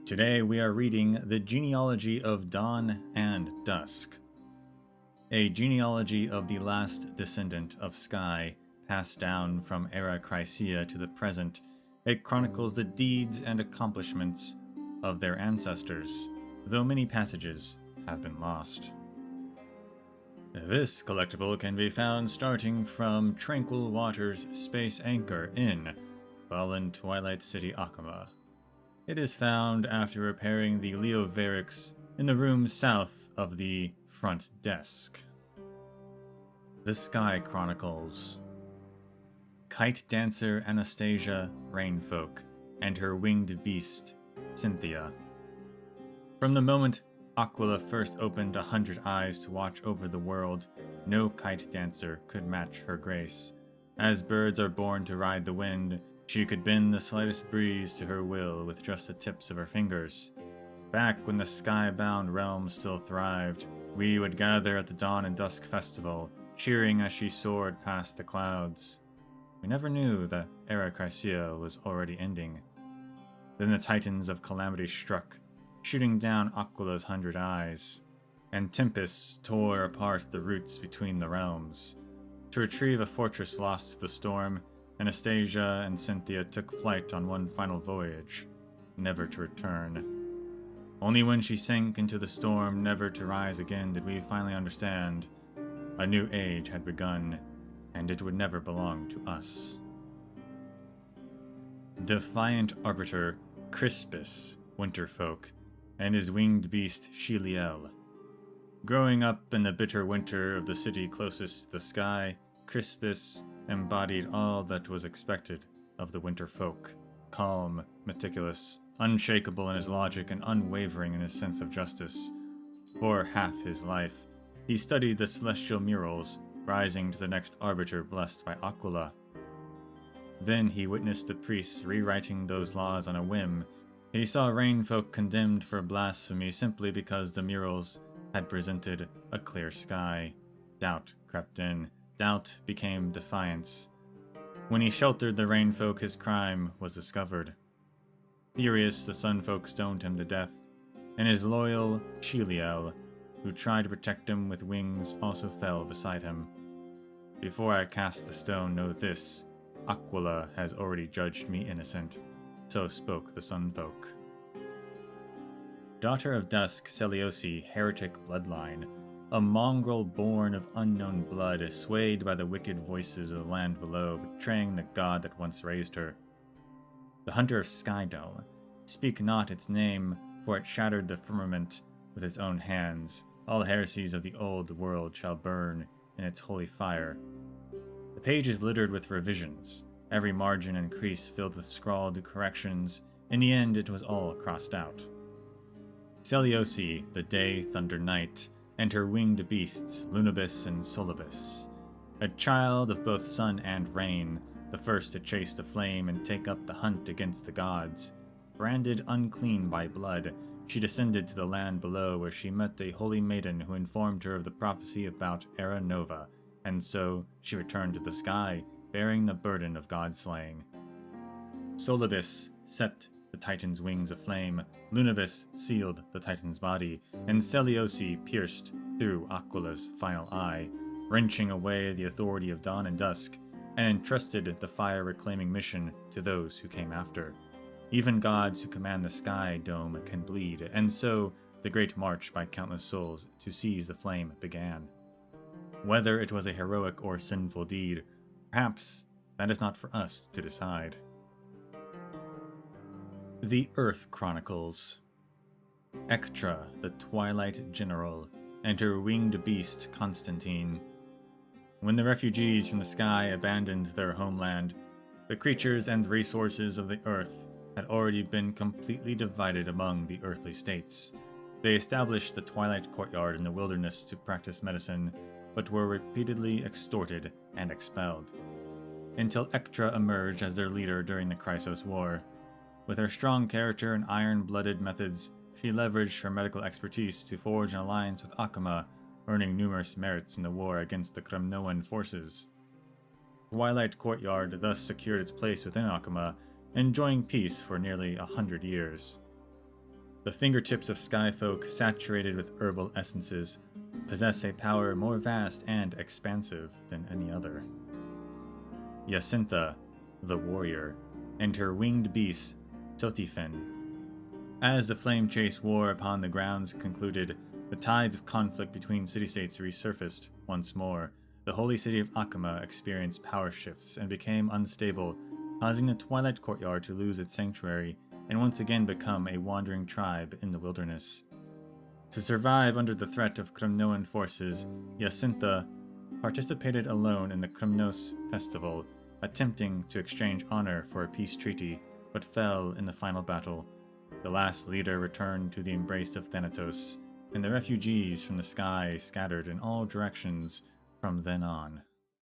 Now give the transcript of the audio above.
Today we are reading The Genealogy of Dawn and Dusk, a genealogy of the last descendant of Sky, passed down from Era Chrysia to the present. It chronicles the deeds and accomplishments of their ancestors, though many passages have been lost. This collectible can be found starting from Tranquil Waters Space Anchor in Fallen Twilight City, Akama. It is found after repairing the Leovarix in the room south of the front desk. The Sky Chronicles. Kite dancer Anastasia Rainfolk and her winged beast, Cynthia. From the moment Aquila first opened 100 eyes to watch over the world, no kite dancer could match her grace. As birds are born to ride the wind, she could bend the slightest breeze to her will with just the tips of her fingers. Back when the sky-bound realm still thrived, we would gather at the Dawn and Dusk festival, cheering as she soared past the clouds. We never knew that Era Chrysia was already ending. Then the Titans of Calamity struck, shooting down Aquila's 100 eyes, and tempests tore apart the roots between the realms. To retrieve a fortress lost to the storm, Anastasia and Cynthia took flight on one final voyage, never to return. Only when she sank into the storm, never to rise again, did we finally understand a new age had begun, and it would never belong to us. Defiant Arbiter Crispus Winterfolk and his winged beast Sheliel. Growing up in the bitter winter of the city closest to the sky, Crispus embodied all that was expected of the winter folk. Calm, meticulous, unshakable in his logic and unwavering in his sense of justice. For half his life, he studied the celestial murals, rising to the next arbiter blessed by Aquila. Then he witnessed the priests rewriting those laws on a whim. He saw rainfolk condemned for blasphemy simply because the murals had presented a clear sky. Doubt crept in. Doubt became defiance. When he sheltered the rainfolk, his crime was discovered. Furious, the sunfolk stoned him to death, and his loyal Sheliel, who tried to protect him with wings, also fell beside him. Before I cast the stone, know this: Aquila has already judged me innocent. So spoke the sunfolk. Daughter of Dusk, Seliose, heretic bloodline. A mongrel born of unknown blood, swayed by the wicked voices of the land below, betraying the god that once raised her. The hunter of Skydome. Speak not its name, for it shattered the firmament with its own hands. All heresies of the old world shall burn in its holy fire. The page is littered with revisions, every margin and crease filled with scrawled corrections. In the end, it was all crossed out. Seliose, the day thunder night, and her winged beasts, Lunibus and Solibus. A child of both sun and rain, the first to chase the flame and take up the hunt against the gods. Branded unclean by blood, she descended to the land below, where she met a holy maiden who informed her of the prophecy about Era Nova, and so she returned to the sky, bearing the burden of god-slaying. Solibus set the Titan's wings aflame, Lunibus sealed the Titan's body, and Seliose pierced through Aquila's final eye, wrenching away the authority of Dawn and Dusk, and entrusted the fire-reclaiming mission to those who came after. Even gods who command the sky dome can bleed, and so the great march by countless souls to seize the flame began. Whether it was a heroic or sinful deed, perhaps that is not for us to decide. The Earth Chronicles. Ectra, the Twilight General, and her winged beast Constantine. When the refugees from the sky abandoned their homeland, the creatures and resources of the earth had already been completely divided among the earthly states. They established the Twilight Courtyard in the wilderness to practice medicine, but were repeatedly extorted and expelled, until Ectra emerged as their leader during the Chrysos War. With her strong character and iron-blooded methods, she leveraged her medical expertise to forge an alliance with Akama, earning numerous merits in the war against the Kremnoan forces. Twilight Courtyard thus secured its place within Akama, enjoying peace for nearly 100 years. The fingertips of skyfolk, saturated with herbal essences, possess a power more vast and expansive than any other. Jacintha, the warrior, and her winged beast, Sotifen. As the flame chase war upon the grounds concluded, the tides of conflict between city-states resurfaced once more. The holy city of Akama experienced power shifts and became unstable, causing the Twilight Courtyard to lose its sanctuary and once again become a wandering tribe in the wilderness. To survive under the threat of Krumnoan forces, Jacintha participated alone in the Krumnos festival, attempting to exchange honor for a peace treaty, but fell in the final battle. The last leader returned to the embrace of Thanatos, and the refugees from the sky scattered in all directions from then on.